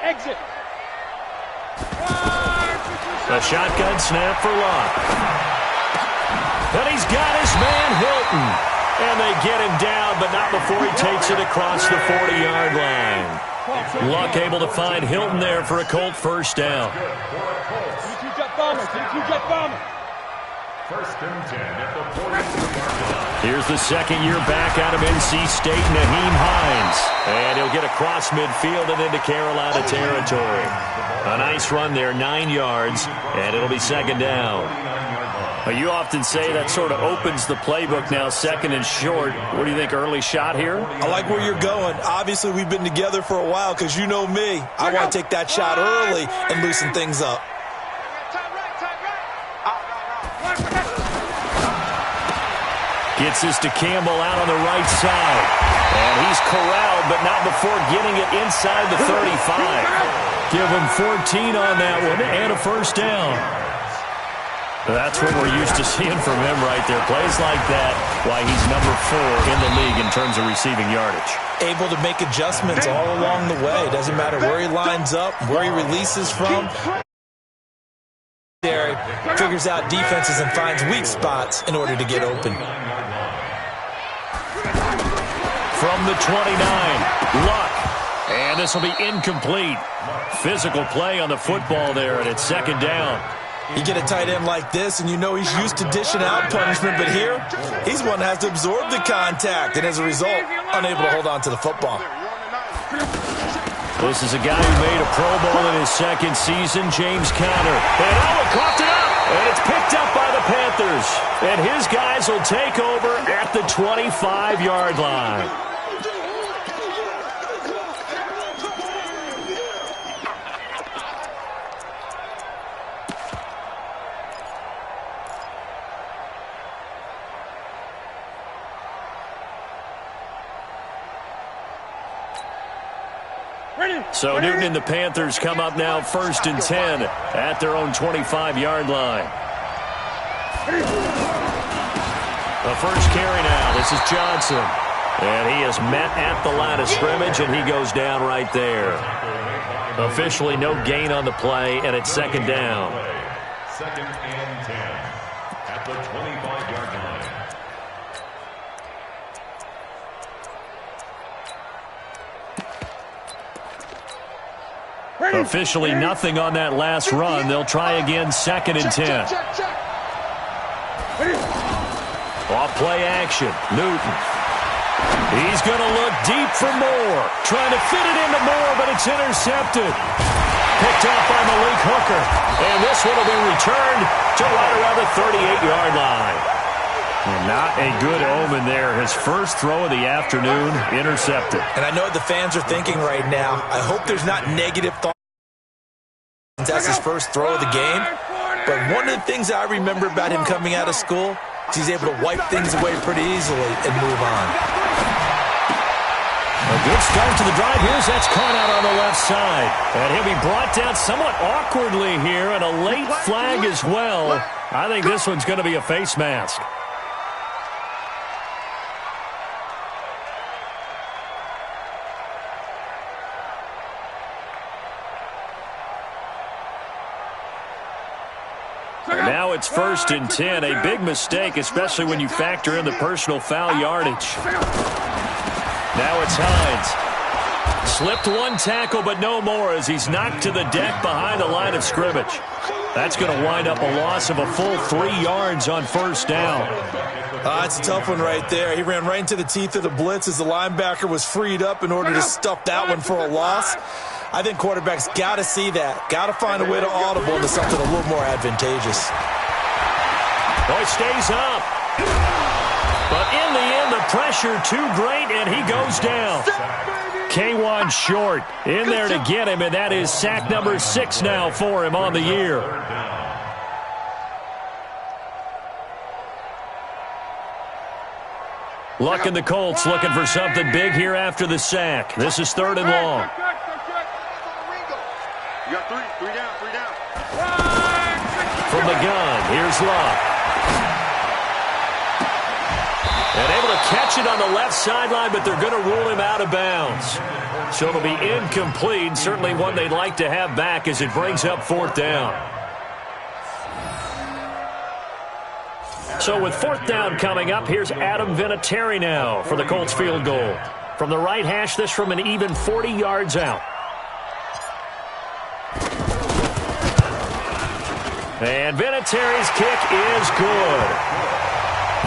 Exit. A shotgun snap for Luck. And he's got his man Hilton. And they get him down, but not before he takes it across the 40-yard line. Luck able to find Hilton there for a Colt first down. First and 10 at the 40-yard line. Here's the second year back out of NC State, Naheem Hines. And he'll get across midfield and into Carolina territory. A nice run there, 9 yards, and it'll be second down. You often say that sort of opens the playbook now, second and short. What do you think, early shot here? I like where you're going. Obviously, we've been together for a while because you know me. I want to take that shot early and loosen things up. Gets this to Campbell out on the right side. And he's corralled, but not before getting it inside the 35. Give him 14 on that one and a first down. That's what we're used to seeing from him right there. Plays like that, why he's number 4 in the league in terms of receiving yardage. Able to make adjustments all along the way. Doesn't matter where he lines up, where he releases from. There, figures out defenses and finds weak spots in order to get open. From the 29, Luck. And this will be incomplete. Physical play on the football there, and it's second down. You get a tight end like this, and you know he's used to dishing out punishment, but here, he's one that has to absorb the contact, and as a result, unable to hold on to the football. This is a guy who made a Pro Bowl in his second season, James Conner. And Allen coughed it up, and it's picked up by the Panthers. And his guys will take over at the 25-yard line. So Newton and the Panthers come up now first and 10 at their own 25-yard line. The first carry now. This is Johnson. And he is met at the line of scrimmage, and he goes down right there. Officially no gain on the play, and it's second down. Second and 10 at the 25-yard line. Officially nothing on that last run. They'll try again, second and 10. Off play action. Newton. He's going to look deep for Moore. Trying to fit it into Moore, but it's intercepted. Picked off by Malik Hooker. And this one will be returned to right around the 38-yard line. And not a good omen there. His first throw of the afternoon, intercepted. And I know what the fans are thinking right now. I hope there's not negative thoughts. That's his first throw of the game. But one of the things I remember about him coming out of school is he's able to wipe things away pretty easily and move on. A good start to the drive. Here's that's caught out on the left side. And he'll be brought down somewhat awkwardly here, and a late flag as well. I think this one's going to be a face mask. Now it's first and 10. A big mistake, especially when you factor in the personal foul yardage. Now it's Hines. Slipped one tackle, but no more as he's knocked to the deck behind the line of scrimmage. That's going to wind up a loss of a full 3 yards on first down. It's a tough one right there. He ran right into the teeth of the blitz as the linebacker was freed up in order to stuff that one for a loss. I think quarterbacks got to see that. Got to find a way to audible into something a little more advantageous. Boy, stays up. But in the end, the pressure too great, and he goes down. K1 short in there to get him, and that is sack number 6 now for him on the year. Luck and the Colts looking for something big here after the sack. This is third and long. You got three down. From the gun, here's Luck. And able to catch it on the left sideline, but they're going to rule him out of bounds. So it'll be incomplete, certainly one they'd like to have back as it brings up 4th down. So with 4th down coming up, here's Adam Vinatieri now for the Colts field goal. From the right hash, this from an even 40 yards out. And Vinatieri's kick is good.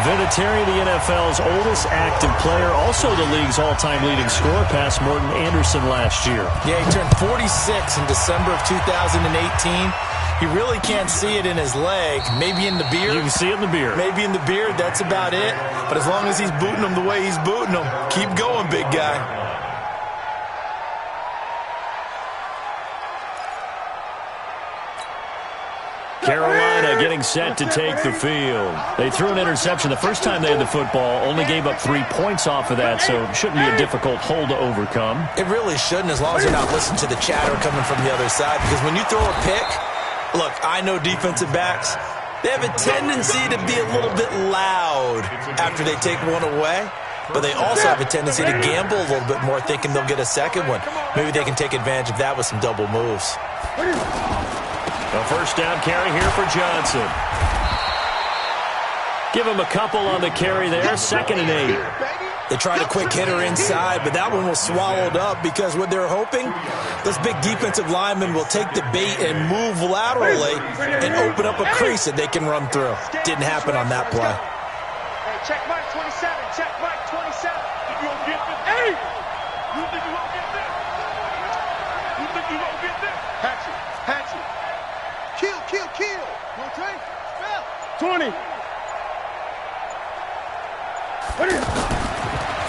Vinatieri, the NFL's oldest active player, also the league's all-time leading scorer, past Morton Anderson last year. Yeah, he turned 46 in December of 2018. He really can't see it in his leg. Maybe in the beard. You can see it in the beard. Maybe in the beard, that's about it. But as long as he's booting him the way he's booting him, keep going, big guy. Carolina getting set to take the field. They threw an interception the first time they had the football, only gave up 3 points off of that, so it shouldn't be a difficult hole to overcome. It really shouldn't, as long as you're not listening to the chatter coming from the other side, because when you throw a pick, look, I know defensive backs, they have a tendency to be a little bit loud after they take one away, but they also have a tendency to gamble a little bit more, thinking they'll get a second one. Maybe they can take advantage of that with some double moves. A first down carry here for Johnson. Give him a couple on the carry there. 2nd and 8. They tried a quick hitter inside, but that one was swallowed up because what they're hoping, this big defensive lineman will take the bait and move laterally and open up a crease that they can run through. Didn't happen on that play. Hey, check Mike 27. Check Mike 27. You gonna get this? Hey! You think you gonna get this? You think you gonna get this? Hatchet. Hatchet. Kill, kill, kill. You okay? Spell. 20.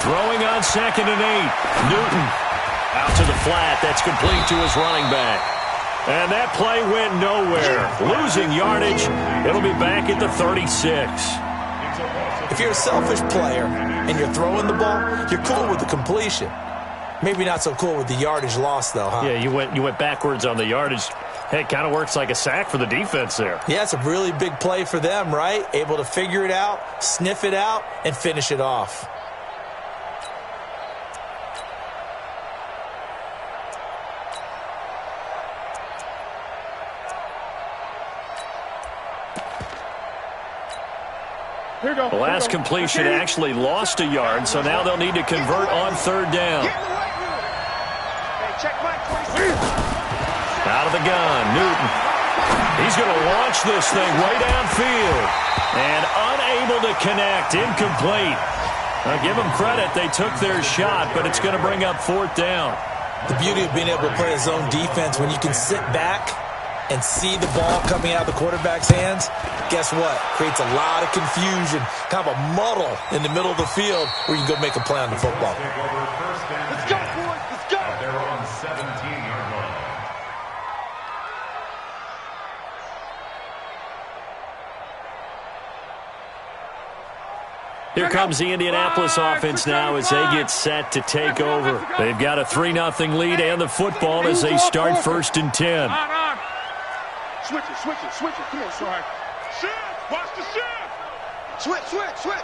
Throwing on 2nd and 8. Newton out to the flat. That's complete to his running back. And that play went nowhere. Losing yardage. It'll be back at the 36. If you're a selfish player and you're throwing the ball, you're cool with the completion. Maybe not so cool with the yardage loss, though, huh? Yeah, you went backwards on the yardage. Hey, it kind of works like a sack for the defense there. Yeah, it's a really big play for them, right? Able to figure it out, sniff it out, and finish it off. The last completion actually lost a yard, so now they'll need to convert on 3rd down. Out of the gun, Newton. He's going to launch this thing way downfield. And unable to connect, incomplete. Now, give them credit, they took their shot, but it's going to bring up 4th down. The beauty of being able to play a zone defense, when you can sit back and see the ball coming out of the quarterback's hands, guess what? Creates a lot of confusion, kind of a muddle in the middle of the field where you can go make a play on the football. Let's go, boys. Let's go. They're on 17-yard line. Here comes the Indianapolis offense now as they get set to take over. They've got a 3-0 lead and the football as they start 1st and 10. Switch it, switch it, switch it. Come on, son. Shift. Watch the shift. Switch, switch, switch.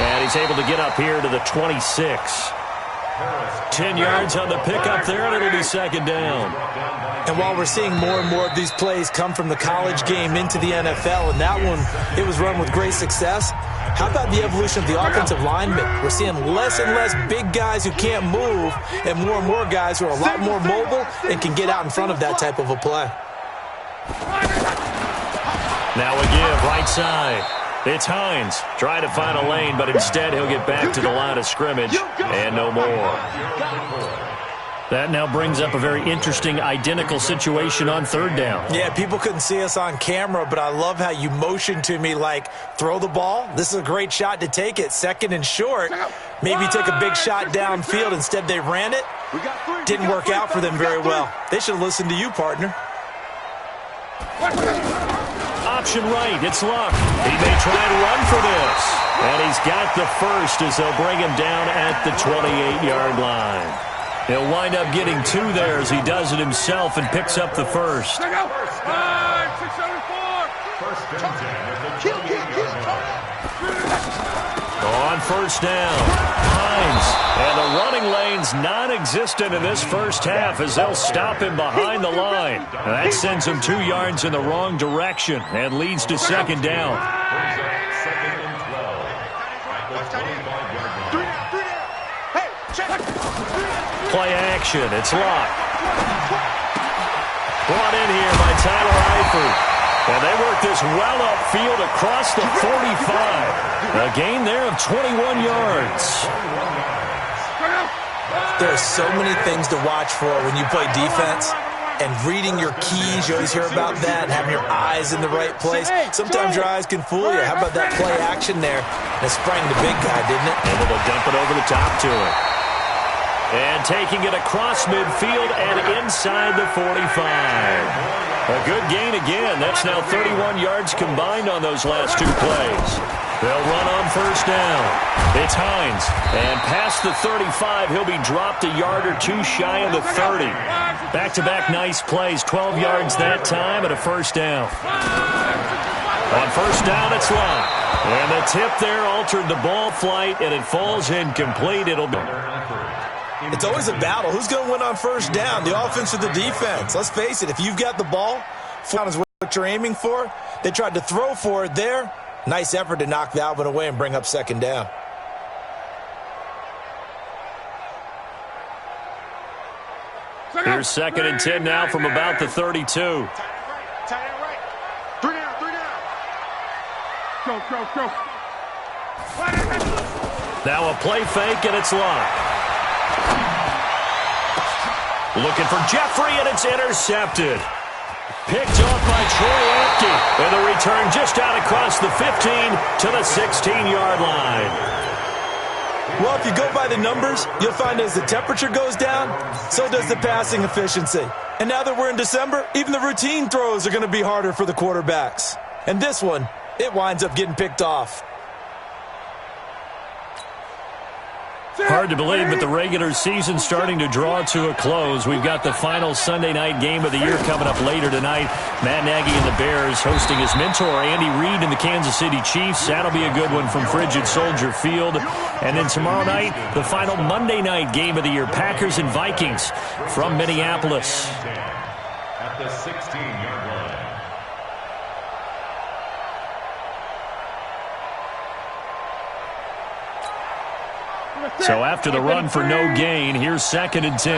And he's able to get up here to the 26. 10 yards on the pickup there, and it'll be 2nd down. And while we're seeing more and more of these plays come from the college game into the NFL, and that one, it was run with great success, how about the evolution of the offensive linemen? We're seeing less and less big guys who can't move and more guys who are a lot more mobile and can get out in front of that type of a play. Now a give, right side. It's Hines trying to find a lane, but instead he'll get back to the line of scrimmage and no more. That now brings up a very interesting identical situation on 3rd down. Yeah, people couldn't see us on camera, but I love how you motioned to me like, throw the ball. This is a great shot to take it. 2nd and short. Maybe take a big shot downfield. Instead, they ran it. Didn't work out for them very well. They should have listened to you, partner. Option right, it's Luck. He may try and run for this. And he's got the first as they'll bring him down at the 28-yard line. He'll wind up getting 2 there as he does it himself and picks up the first. First and 10 at the 28-yard line. On first down, Hines. And the running lane's non-existent in this first half as they'll stop him behind the line. That sends him 2 yards in the wrong direction and leads to second down. Second and 12 at the 25-yard line. Play action. It's locked. Brought in here by Tyler Eifert. And they work this well upfield across the 45. A gain there of 21 yards. There are so many things to watch for when you play defense. And reading your keys, you always hear about that, and having your eyes in the right place. Sometimes your eyes can fool you. How about that play action there? And it sprang the big guy, didn't it? Able to dump it over the top to him. And taking it across midfield and inside the 45. A good gain again. That's now 31 yards combined on those last 2 plays. They'll run on first down. It's Hines. And past the 35, he'll be dropped a yard or 2 shy of the 30. Back-to-back nice plays. 12 yards that time and a first down. On first down, it's locked. And the tip there altered the ball flight, and it falls incomplete. It'll be... It's always a battle. Who's going to win on first down, the offense or the defense? Let's face it, if you've got the ball, down is what you're aiming for. They tried to throw for it there. Nice effort to knock that one away and bring up second down. Here's second and 10 now from about the 32. Tight end right. 3 down, 3 down. Go. Now a play fake, and it's locked. Looking for Jeffrey, and it's intercepted. Picked off by Troy Apke. And the return just out across the 15 to the 16-yard line. Well, if you go by the numbers, you'll find as the temperature goes down, so does the passing efficiency. And now that we're in December, even the routine throws are going to be harder for the quarterbacks. And this one, it winds up getting picked off. Hard to believe, but the regular season's starting to draw to a close. We've got the final Sunday night game of the year coming up later tonight. Matt Nagy and the Bears hosting his mentor, Andy Reid, and the Kansas City Chiefs. That'll be a good one from Frigid Soldier Field. And then tomorrow night, the final Monday night game of the year, Packers and Vikings from Minneapolis. At the 16-yard line. So after the run for no gain, here's second and 10.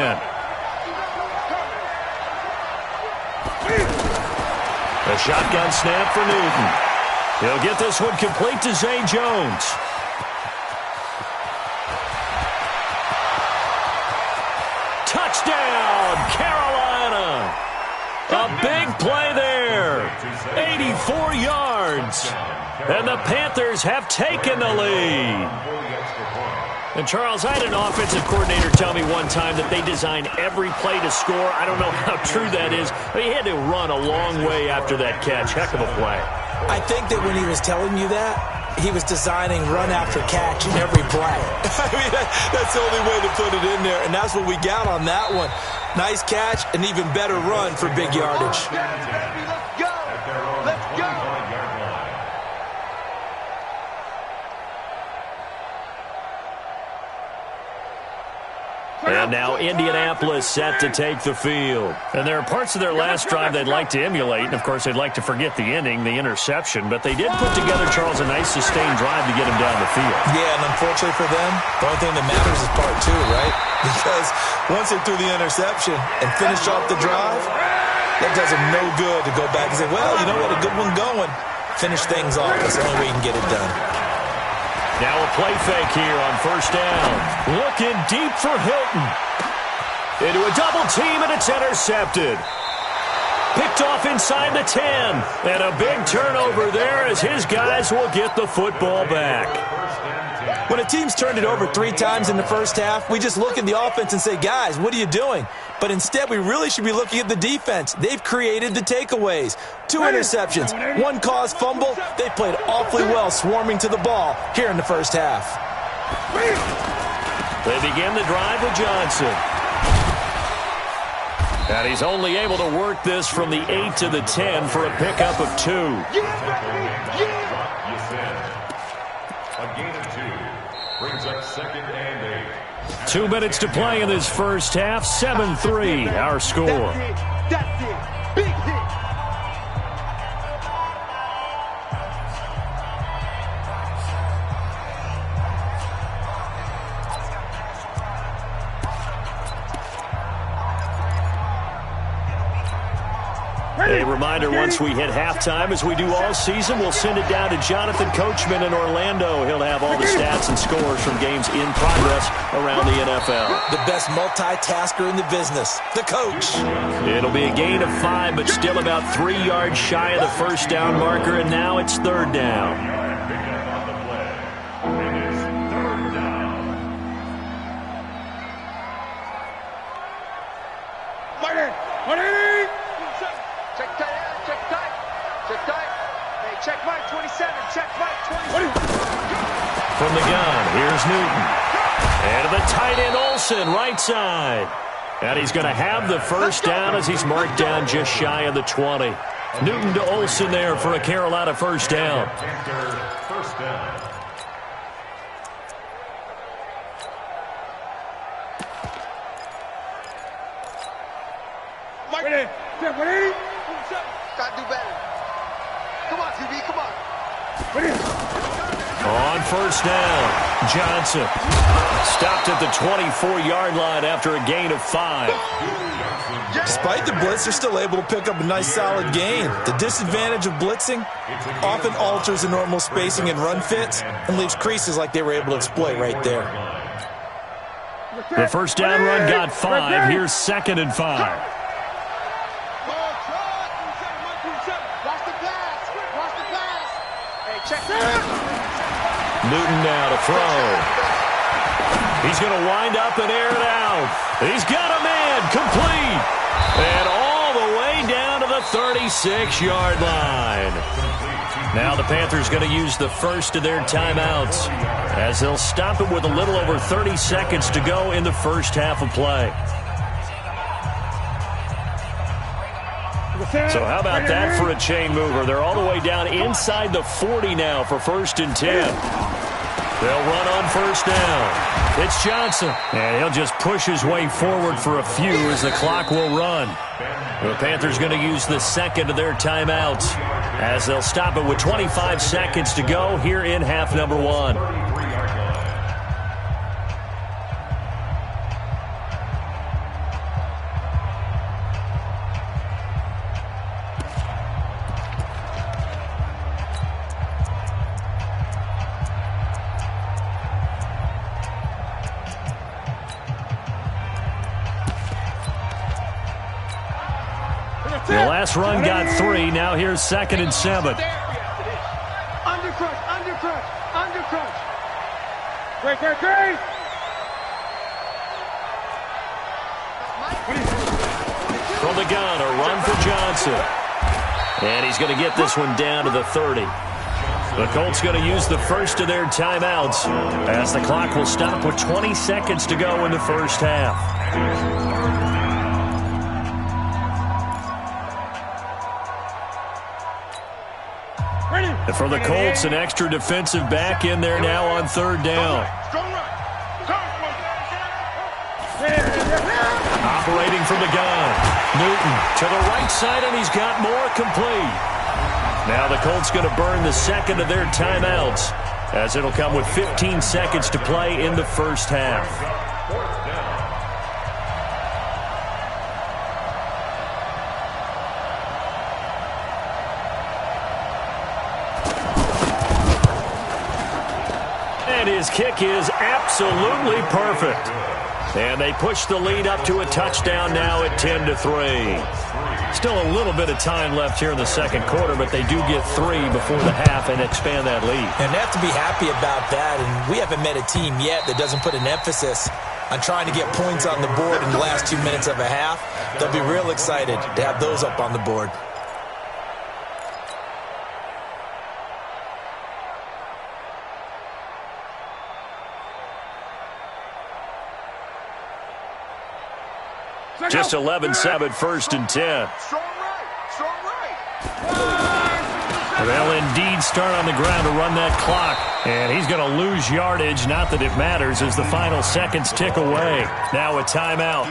A shotgun snap for Newton. He'll get this one complete to Zay Jones. Touchdown, Carolina. A big play there. 84 yards. And the Panthers have taken the lead. And, Charles, I had an offensive coordinator tell me one time that they design every play to score. I don't know how true that is, but he had to run a long way after that catch. Heck of a play. I think that when he was telling you that, he was designing run after catch in every play. I mean, that's the only way to put it in there, and that's what we got on that one. Nice catch, an even better run for big yardage. Let's go. Let's go. And now Indianapolis set to take the field. And there are parts of their last drive they'd like to emulate. And, of course, they'd like to forget the ending, the interception. But they did put together, Charles, a nice sustained drive to get him down the field. Yeah, and unfortunately for them, the only thing that matters is part 2, right? Because once they threw the interception and finished off the drive, that does them no good to go back and say, well, you know what, a good one going. Finish things off. That's the only way you can get it done. Now a play fake here on first down. Looking deep for Hilton. Into a double team, and it's intercepted. Picked off inside the 10. And a big turnover there as his guys will get the football back. When a team's turned it over 3 times in the first half, we just look at the offense and say, guys, what are you doing? But instead, we really should be looking at the defense. They've created the takeaways. 2 interceptions, 1 caused fumble. They played awfully well swarming to the ball here in the first half. They begin the drive with Johnson. And he's only able to work this from the 8 to the 10 for a pickup of 2. A gain of 2 brings up 2nd and 8. 2 minutes to play in this first half. 7-3, our score. That's it. Big hit. A reminder, once we hit halftime, as we do all season, we'll send it down to Jonathan Coachman in Orlando. He'll have all the stats and scores from games in progress around the NFL. The best multitasker in the business, the coach. It'll be a gain of 5, but still about 3 yards shy of the first down marker, and now it's 3rd down. Check tight. Check tight. Check tight. Hey, check Mike 27. Check Mike 27. From the gun, here's Newton. And to the tight end, Olsen, right side. And he's going to have the first down as he's marked down just shy of the 20. Newton to Olsen there for a Carolina first down. First down. Mike. Ready. Gotta do better. Come on, QB. Come on. On first down, Johnson stopped at the 24-yard line after a gain of 5. Despite the blitz, they're still able to pick up a nice solid gain. The disadvantage of blitzing often alters the normal spacing and run fits and leaves creases like they were able to exploit right there. The first down run got 5. Here's 2nd and 5. Newton now to throw. He's going to wind up and air it out. He's got a man, complete. And all the way down to the 36-yard line. Now the Panthers going to use the first of their timeouts as they'll stop it with a little over 30 seconds to go in the first half of play. So how about that for a chain mover? They're all the way down inside the 40 now for 1st and 10. They'll run on first down. It's Johnson. And he'll just push his way forward for a few as the clock will run. The Panthers going to use the second of their timeouts as they'll stop it with 25 seconds to go here in half number 1. The last run got 3. Now here's 2nd and 7. Undercrush. Great. From the gun, a run for Johnson. And he's going to get this one down to the 30. The Colts going to use the first of their timeouts as the clock will stop with 20 seconds to go in the first half. And for the Colts, an extra defensive back in there now on 3rd down. Operating from the gun. Newton to the right side, and he's got more, complete. Now the Colts going to burn the second of their timeouts as it'll come with 15 seconds to play in the first half. And his kick is absolutely perfect. And they push the lead up to a touchdown now at 10-3. Still a little bit of time left here in the second quarter, but they do get 3 before the half and expand that lead. And they have to be happy about that. And we haven't met a team yet that doesn't put an emphasis on trying to get points on the board in the last 2 minutes of a half. They'll be real excited to have those up on the board. Just 11-7, 1st and 10. Strong right. Strong right. They'll indeed start on the ground to run that clock. And he's going to lose yardage. Not that it matters as the final seconds tick away. Now a timeout.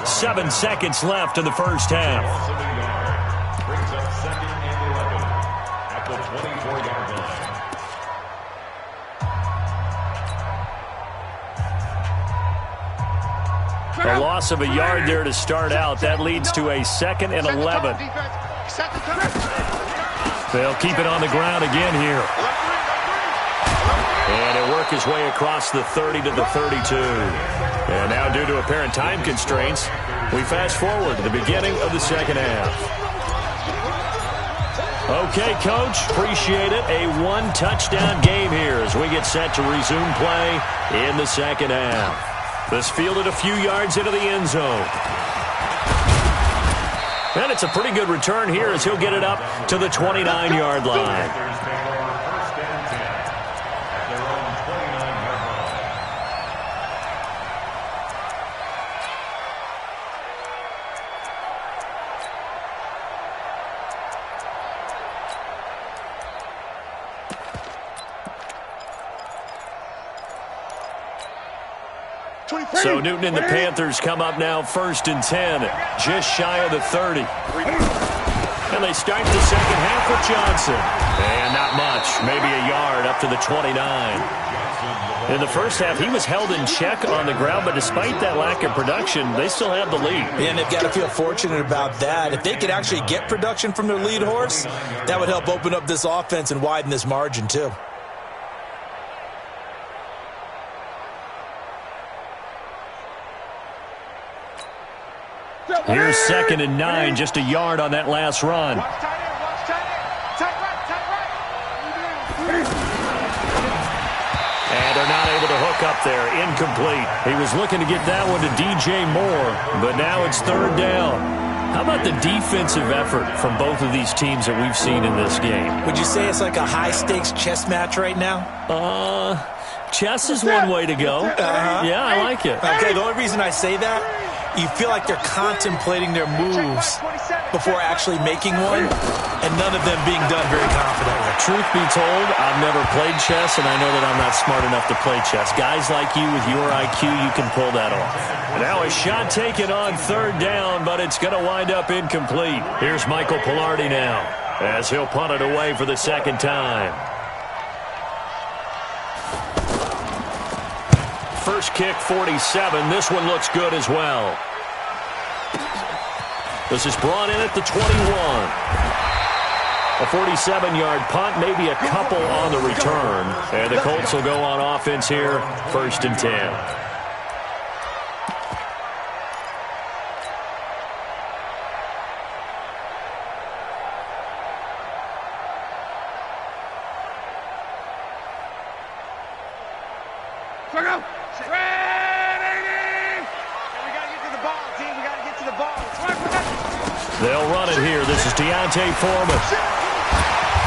7 seconds left in the first half. Brings up 2nd and 11 at the 24-yard line. A loss of a yard there to start out. That leads to a 2nd and 11. They'll keep it on the ground again here. And he'll work his way across the 30 to the 32. And now, due to apparent time constraints, we fast forward to the beginning of the second half. Okay, Coach, appreciate it. A one-touchdown game here as we get set to resume play in the second half. This fielded a few yards into the end zone. And it's a pretty good return here as he'll get it up to the 29-yard line. So Newton and the Panthers come up now 1st and 10, just shy of the 30. And they start the second half with Johnson. And not much, maybe a yard up to the 29. In the first half, he was held in check on the ground, but despite that lack of production, they still have the lead. And they've got to feel fortunate about that. If they could actually get production from their lead horse, that would help open up this offense and widen this margin too. Here's 2nd and 9, just a yard on that last run. And they're not able to hook up there. Incomplete. He was looking to get that one to DJ Moore, but now it's 3rd down. How about the defensive effort from both of these teams that we've seen in this game? Would you say it's like a high-stakes chess match right now? Chess is one way to go. Yeah, I like it. Okay, the only reason I say that, you feel like they're contemplating their moves before actually making one, and none of them being done very confidently. Truth be told, I've never played chess, and I know that I'm not smart enough to play chess. Guys like you with your IQ, you can pull that off. Now a shot taken on 3rd down, but it's going to wind up incomplete. Here's Michael Pilardi now, as he'll punt it away for the 2nd time. First kick, 47. This one looks good as well. This is brought in at the 21. A 47-yard punt, maybe a couple on the return. And the Colts will go on offense here, 1st and 10. They'll run it here. This is Deontay Foreman.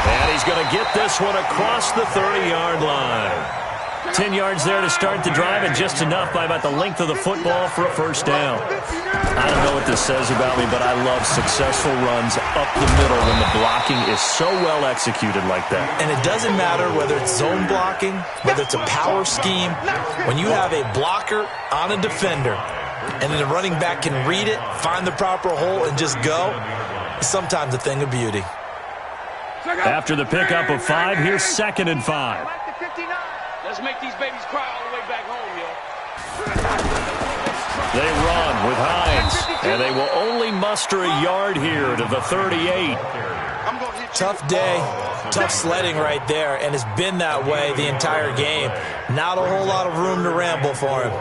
And he's going to get this one across the 30-yard line. 10 yards there to start the drive, and just enough by about the length of the football for a 1st down. I don't know what this says about me, but I love successful runs up the middle when the blocking is so well executed like that. And it doesn't matter whether it's zone blocking, whether it's a power scheme. When you have a blocker on a defender, and then the running back can read it, find the proper hole, and just go, it's sometimes a thing of beauty. After the pickup of 5, here's 2nd and 5. Let's make these babies cry all the way back home, yo. They run with Hines, and they will only muster a yard here to the 38. Tough day, tough sledding right there, and it's been that way the entire game. Not a whole lot of room to ramble for him.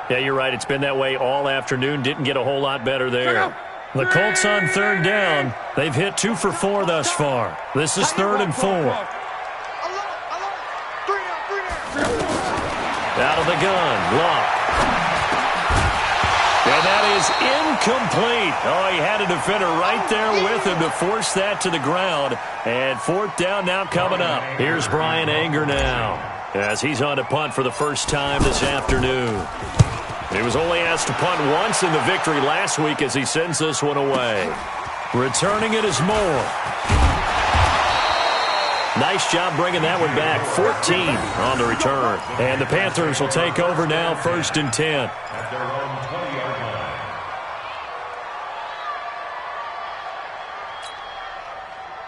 Yeah, you're right. It's been that way all afternoon. Didn't get a whole lot better there. The Colts on 3rd down. They've hit 2 for 4 thus far. This is 3rd and 4. Out of the gun, Locke. And that is incomplete. Oh, he had a defender right there with him to force that to the ground. And 4th down now coming up. Here's Brian Anger now, as he's on to punt for the first time this afternoon. He was only asked to punt once in the victory last week as he sends this one away. Returning it is Moore. Nice job bringing that one back. 14 on the return. And the Panthers will take over now, 1st and 10. At their own 20-yard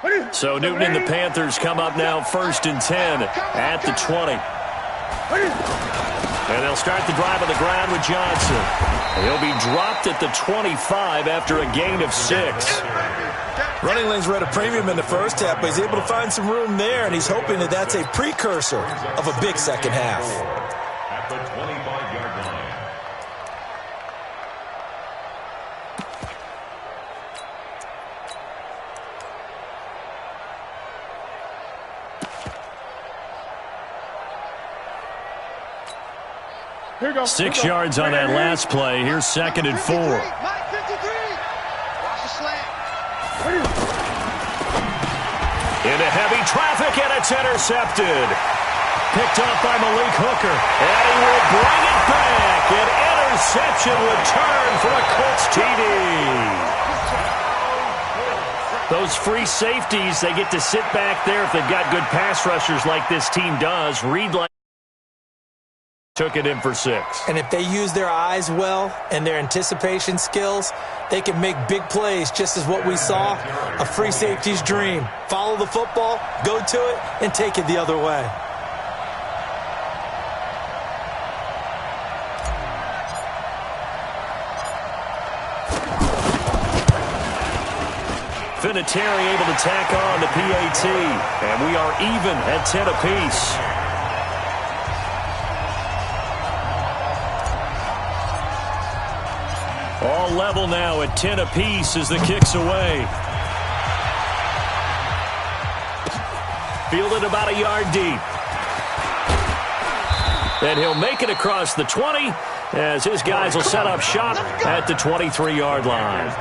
line. So Newton and the Panthers come up now, 1st and 10 at the 20. And they'll start the drive on the ground with Johnson. He'll be dropped at the 25 after a gain of 6. Running lanes were at a premium in the first half, but he's able to find some room there, and he's hoping that that's a precursor of a big second half. At the 25-yard line. Here goes. 6 yards on that last play. Here's 2nd and 4. Mike 53. Watch the slant. Into heavy traffic, and it's intercepted. Picked off by Malik Hooker, and he will bring it back. An interception return for a Colts TD. Those free safeties, they get to sit back there if they've got good pass rushers like this team does. Reed took it in for 6. And if they use their eyes well and their anticipation skills, they can make big plays, just as what we saw, a free safety's dream. Follow the football, go to it, and take it the other way. Vinatieri able to tack on the PAT, and we are even at 10 apiece. All level now at 10 apiece as the kick's away. Fielded about a yard deep. And he'll make it across the 20 as his guys will set up shop at the 23-yard line.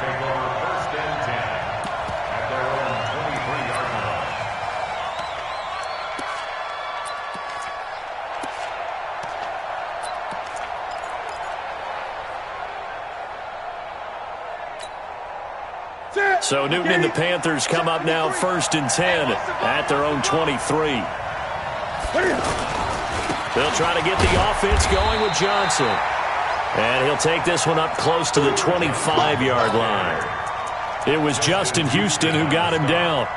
So Newton and the Panthers come up now 1st and 10 at their own 23. They'll try to get the offense going with Johnson. And he'll take this one up close to the 25-yard line. It was Justin Houston who got him down.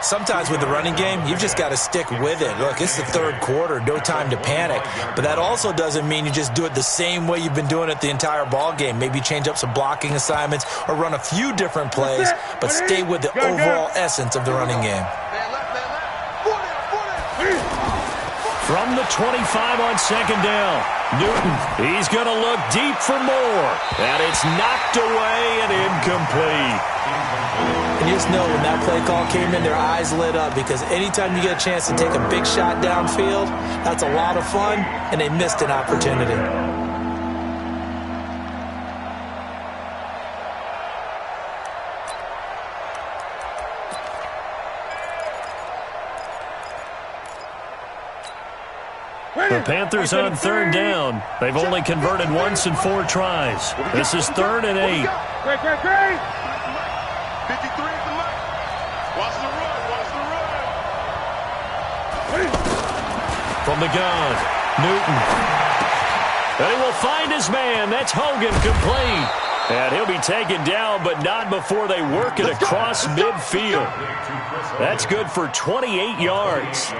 Sometimes with the running game, you've just got to stick with it. Look, it's the third quarter, no time to panic. But that also doesn't mean you just do it the same way you've been doing it the entire ball game. Maybe change up some blocking assignments or run a few different plays, but stay with the overall essence of the running game. From the 25 on 2nd down, Newton, he's going to look deep for more. And it's knocked away and incomplete. And you just know when that play call came in, their eyes lit up, because anytime you get a chance to take a big shot downfield, that's a lot of fun, and they missed an opportunity. The Panthers on 3rd down. They've only converted once in 4 tries. This is 3rd and 8. Great. 53 at the mic. Watch the run. From the gun, Newton. And he will find his man. That's Hogan, complete. And he'll be taken down, but not before they work it across midfield. That's good for 28 yards.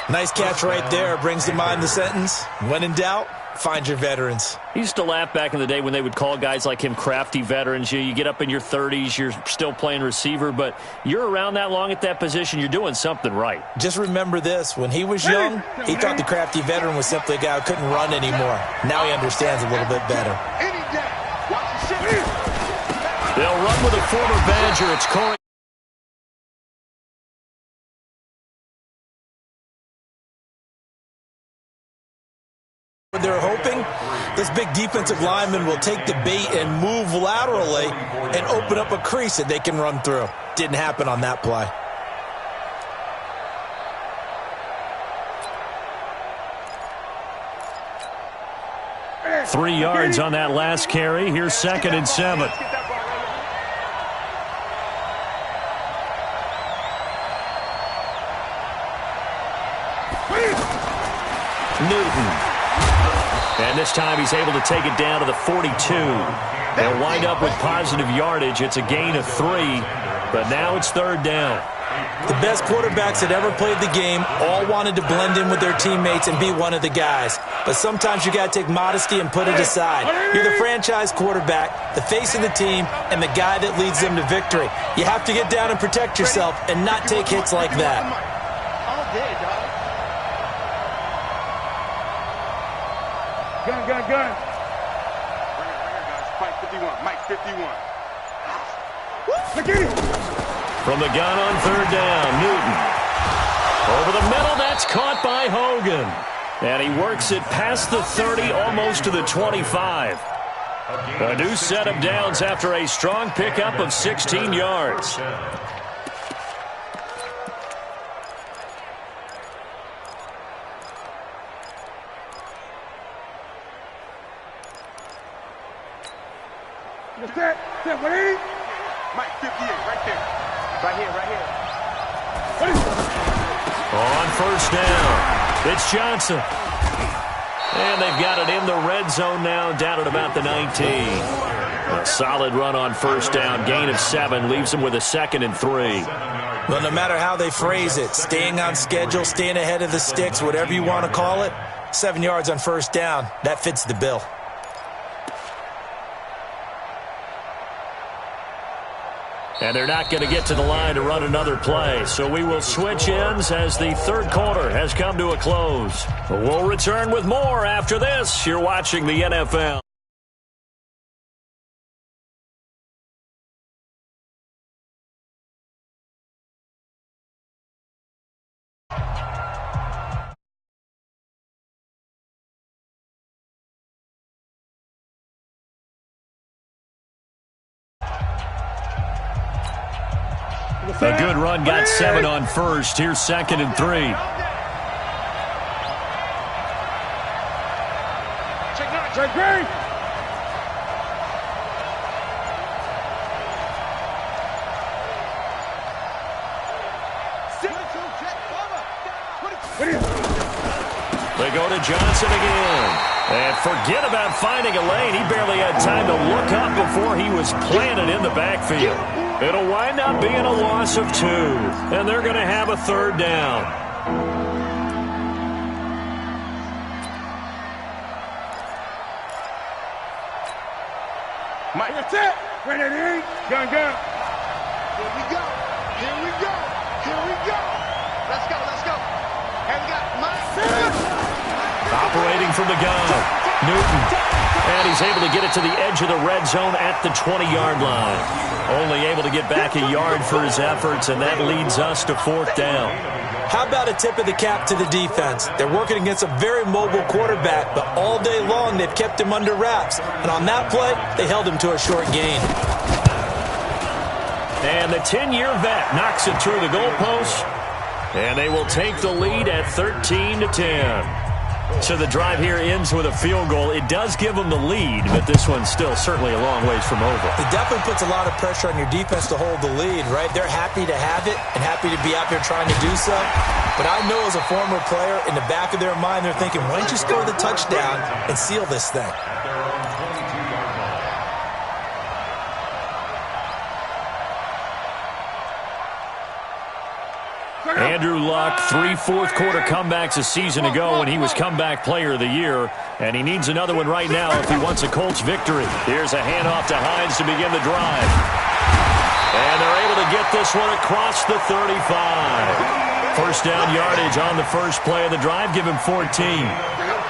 Nice catch right there. Brings to mind the sentence, when in doubt, find your veterans. He used to laugh back in the day when they would call guys like him crafty veterans. You get up in your 30s, you're still playing receiver, but you're around that long at that position, you're doing something right. Just remember this. When he was young, he thought the crafty veteran was simply a guy who couldn't run anymore. Now he understands a little bit better. They'll run with a former Badger. It's Corey. They're hoping this big defensive lineman will take the bait and move laterally and open up a crease that they can run through. Didn't happen on that play. 3 yards on that last carry. Here's 2nd and 7. Newton. And this time he's able to take it down to the 42. They'll wind up with positive yardage. It's a gain of 3, but now it's 3rd down. The best quarterbacks that ever played the game all wanted to blend in with their teammates and be one of the guys. But sometimes you got to take modesty and put it aside. You're the franchise quarterback, the face of the team, and the guy that leads them to victory. You have to get down and protect yourself and not take hits like that. All day, dog. Gun. Right here, guys. Mike 51. Mike 51. Look at him. From the gun on 3rd down, Newton. Over the middle, that's caught by Hogan. And he works it past the 30, almost to the 25. A new set of downs after a strong pickup of 16 yards. Set, 180. Mike 58, right there. Right here. On 1st down, it's Johnson. And they've got it in the red zone now, down at about the 19. A solid run on 1st down, gain of 7, leaves them with a 2nd and 3. Well, no matter how they phrase it, staying on schedule, staying ahead of the sticks, whatever you want to call it, 7 yards on 1st down, that fits the bill. And they're not going to get to the line to run another play. So we will switch ends as the 3rd quarter has come to a close. We'll return with more after this. You're watching the NFL. A good run, got 7 on 1st. Here's 2nd and 3. Check green. They go to Johnson again. And forget about finding a lane. He barely had time to look up before he was planted in the backfield. It'll wind up being a loss of 2. And they're going to have a 3rd down. Mike, that's it. Right there, gun. Here we go. Let's go. And we got Mike. Operating from the gun, Newton. And he's able to get it to the edge of the red zone at the 20-yard line. Only able to get back a yard for his efforts, and that leads us to 4th down. How about a tip of the cap to the defense? They're working against a very mobile quarterback, but all day long they've kept him under wraps. And on that play, they held him to a short gain. And the 10-year vet knocks it through the goalpost. And they will take the lead at 13-10. So the drive here ends with a field goal. It does give them the lead, but this one's still certainly a long ways from over. It definitely puts a lot of pressure on your defense to hold the lead, right? They're happy to have it and happy to be out there trying to do so. But I know as a former player, in the back of their mind, they're thinking, why don't you score the touchdown and seal this thing? Andrew Luck, 3 fourth-quarter comebacks a season ago when he was comeback player of the year, and he needs another one right now if he wants a Colts victory. Here's a handoff to Hines to begin the drive. And they're able to get this one across the 35. First down yardage on the first play of the drive, give him 14.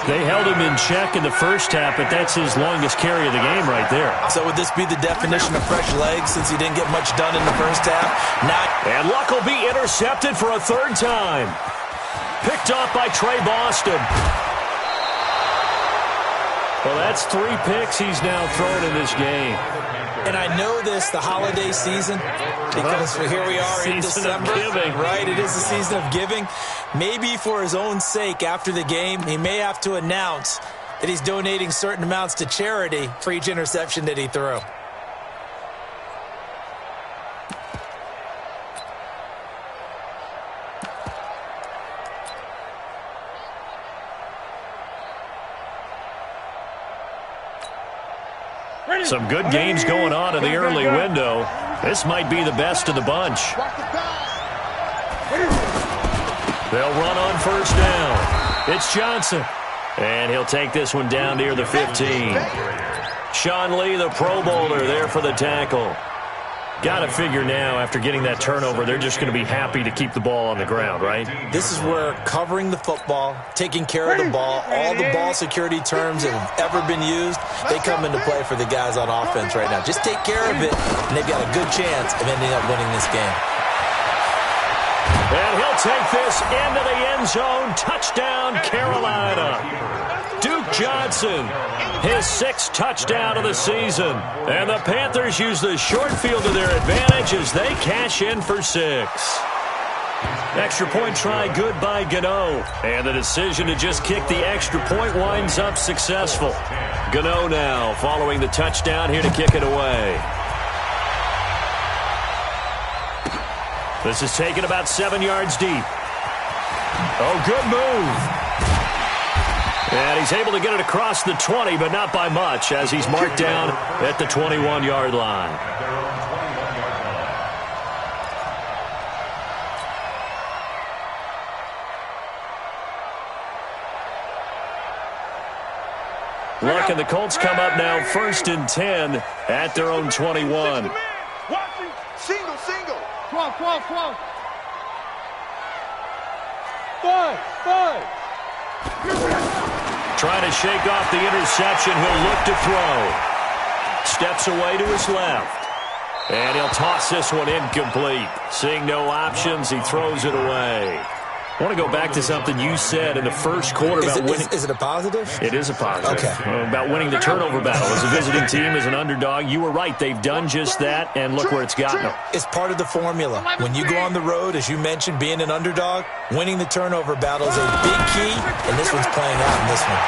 They held him in check in the first half, but that's his longest carry of the game right there. So would this be the definition of fresh legs since he didn't get much done in the first half? And Luck will be intercepted for a 3rd time. Picked off by Trey Boston. Well, that's 3 picks he's now thrown in this game. And I know this, the holiday season, because here we are in December, right? It is the season of giving. Maybe for his own sake, after the game, he may have to announce that he's donating certain amounts to charity for each interception that he threw. Some good games going on in the early window. This might be the best of the bunch. They'll run on first down. It's Johnson. And he'll take this one down near the 15. Sean Lee, the Pro Bowler, there for the tackle. Got to figure now, after getting that turnover, they're just going to be happy to keep the ball on the ground, right? This is where covering the football, taking care of the ball, all the ball security terms that have ever been used, they come into play for the guys on offense right now. Just take care of it, and they've got a good chance of ending up winning this game. And he'll take this into the end zone. Touchdown, Carolina. Duke Johnson, his 6th touchdown of the season. And the Panthers use the short field to their advantage as they cash in for 6. Extra point try good by Gano. And the decision to just kick the extra point winds up successful. Gano now following the touchdown here to kick it away. This is taken about 7 yards deep. Oh, good move. And he's able to get it across the 20, but not by much, as he's marked down at the 21-yard line. Luck and the Colts come up now 1st and 10 at their own 21. Single, single. 12. 5. Trying to shake off the interception. He'll look to throw. Steps away to his left. And he'll toss this one incomplete. Seeing no options, he throws it away. I want to go back to something you said in the first quarter about winning. Is it a positive? It is a positive. Okay. About winning the turnover battle. As a visiting team, as an underdog, you were right. They've done just that, and look where it's gotten them. It's part of the formula. When you go on the road, as you mentioned, being an underdog, winning the turnover battle is a big key, and this one's playing out in this one.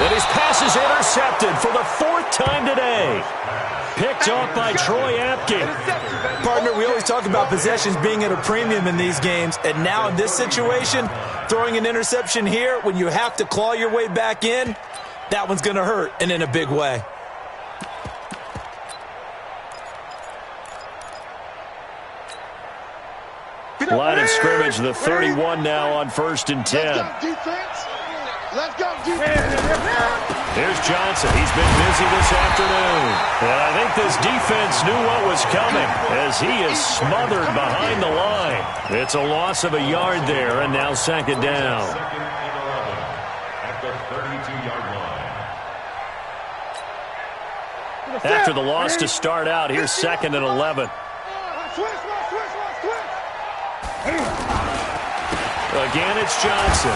And his pass is intercepted for the 4th time today. Picked off by Troy Apke. Partner, we always talk about possessions being at a premium in these games, and now in this situation, throwing an interception here when you have to claw your way back in, that one's going to hurt, and in a big way. Line of scrimmage, the 31 now on 1st and 10. Let's go, defense. Here's Johnson. He's been busy this afternoon. And I think this defense knew what was coming as he is smothered behind the line. It's a loss of a yard there, and now 2nd down. Second and 11 at the 32-yard line. After the loss to start out, here's 2nd and 11. Again, it's Johnson.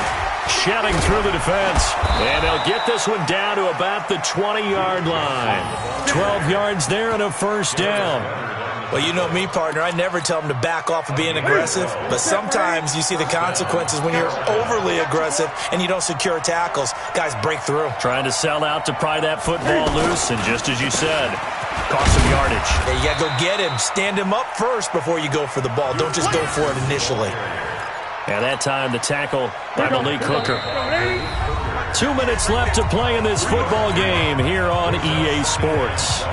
Shedding through the defense. And they'll get this one down to about the 20-yard line. 12 yards there and a 1st down. Well, you know me, partner. I never tell them to back off of being aggressive. But sometimes you see the consequences when you're overly aggressive and you don't secure tackles. Guys break through. Trying to sell out to pry that football loose. And just as you said, cost some yardage. Yeah, you got to go get him. Stand him up first before you go for the ball. Don't just go for it initially. And that time, the tackle by Malik Hooker. 2 minutes left to play in this football game here on EA Sports.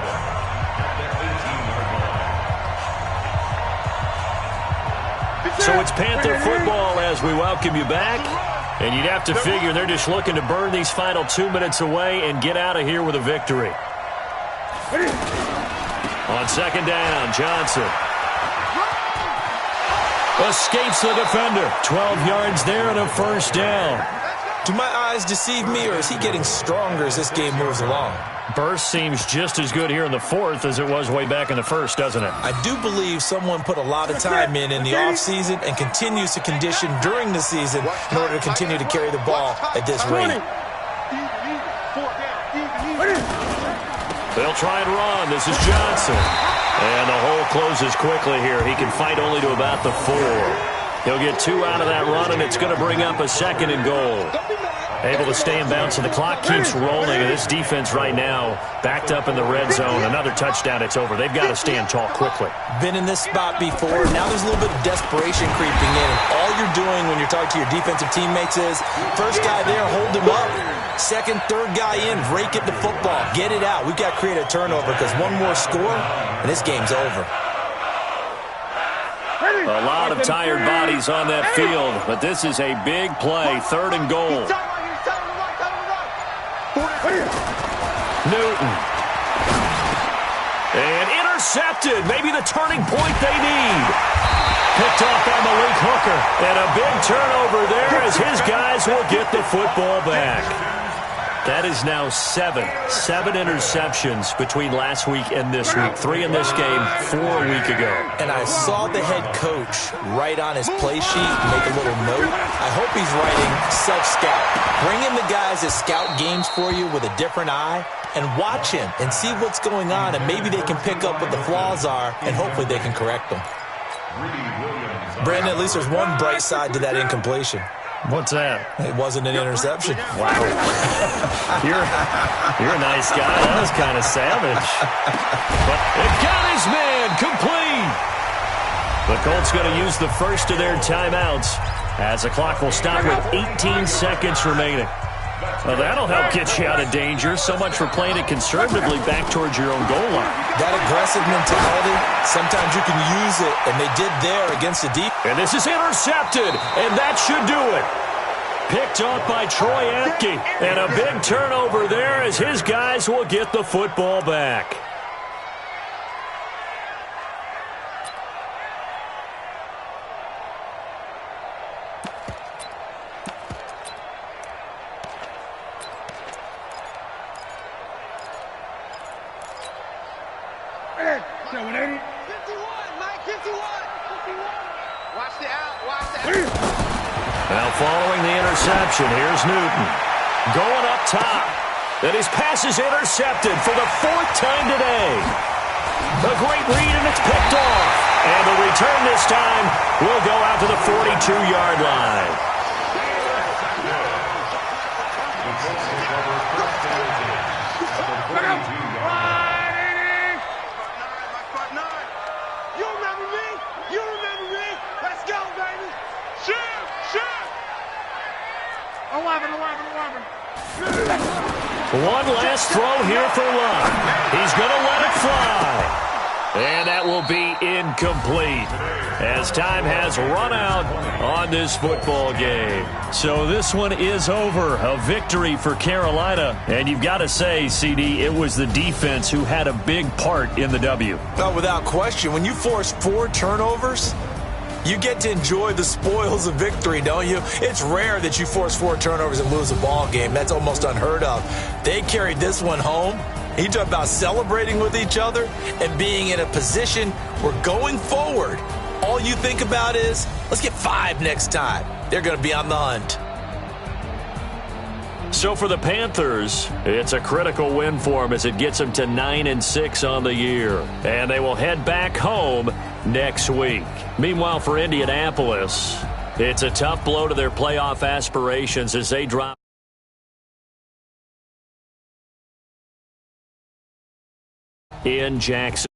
So it's Panther football as we welcome you back. And you'd have to figure they're just looking to burn these final 2 minutes away and get out of here with a victory. On 2nd down, Johnson escapes the defender. 12 yards there and a 1st down. Do my eyes deceive me, or is he getting stronger as this game moves along? Burst seems just as good here in the 4th as it was way back in the 1st, doesn't it? I do believe someone put a lot of time in the offseason and continues to condition during the season in order to continue to carry the ball at this rate. They'll try and run. This is Johnson. And the hole closes quickly here. He can fight only to about the 4. He'll get 2 out of that run, and it's going to bring up a 2nd and goal. Able to stay in bounds, and the clock keeps rolling. And this defense right now backed up in the red zone. Another touchdown, it's over. They've got to stand tall quickly. Been in this spot before. Now there's a little bit of desperation creeping in. And all you're doing when you're talking to your defensive teammates is, first guy there, hold him up. Second, third guy in, rake at the football. Get it out. We've got to create a turnover because one more score, and this game's over. A lot of tired bodies on that field, but this is a big play, 3rd and goal. Newton. And intercepted. Maybe the turning point they need. Picked off by Malik Hooker. And a big turnover there as his guys will get the football back. That is now 7 interceptions between last week and this week. 3 in this game, 4 a week ago. And I saw the head coach write on his play sheet, make a little note. I hope he's writing self-scout. Bring in the guys that scout games for you with a different eye and watch him and see what's going on, and maybe they can pick up what the flaws are, and hopefully they can correct them. Brandon, at least there's one bright side to that incompletion. What's that? It wasn't an interception. Wow. You're a nice guy. That was kind of savage. But it got his man complete. The Colts going to use the first of their timeouts as the clock will stop with 18 seconds remaining. Well, that'll help get you out of danger. So much for playing it conservatively back towards your own goal line. That aggressive mentality, sometimes you can use it, and they did there against the deep. And this is intercepted, and that should do it. Picked off by Troy Apke, and a big turnover there as his guys will get the football back. Now following the interception, here's Newton. Going up top. And his pass is intercepted for the 4th time today. A great read, and it's picked off. And the return this time will go out to the 42-yard line. One last throw here for Love. He's going to let it fly. And that will be incomplete as time has run out on this football game. So this one is over. A victory for Carolina. And you've got to say, CD, it was the defense who had a big part in the W. Oh, without question. When you force 4 turnovers, you get to enjoy the spoils of victory, don't you? It's rare that you force 4 turnovers and lose a ball game. That's almost unheard of. They carried this one home. You talk about celebrating with each other and being in a position where going forward, all you think about is, let's get 5 next time. They're going to be on the hunt. So for the Panthers, it's a critical win for them as it gets them to 9-6 on the year. And they will head back home next week. Meanwhile, for Indianapolis, it's a tough blow to their playoff aspirations as they drop in Jackson.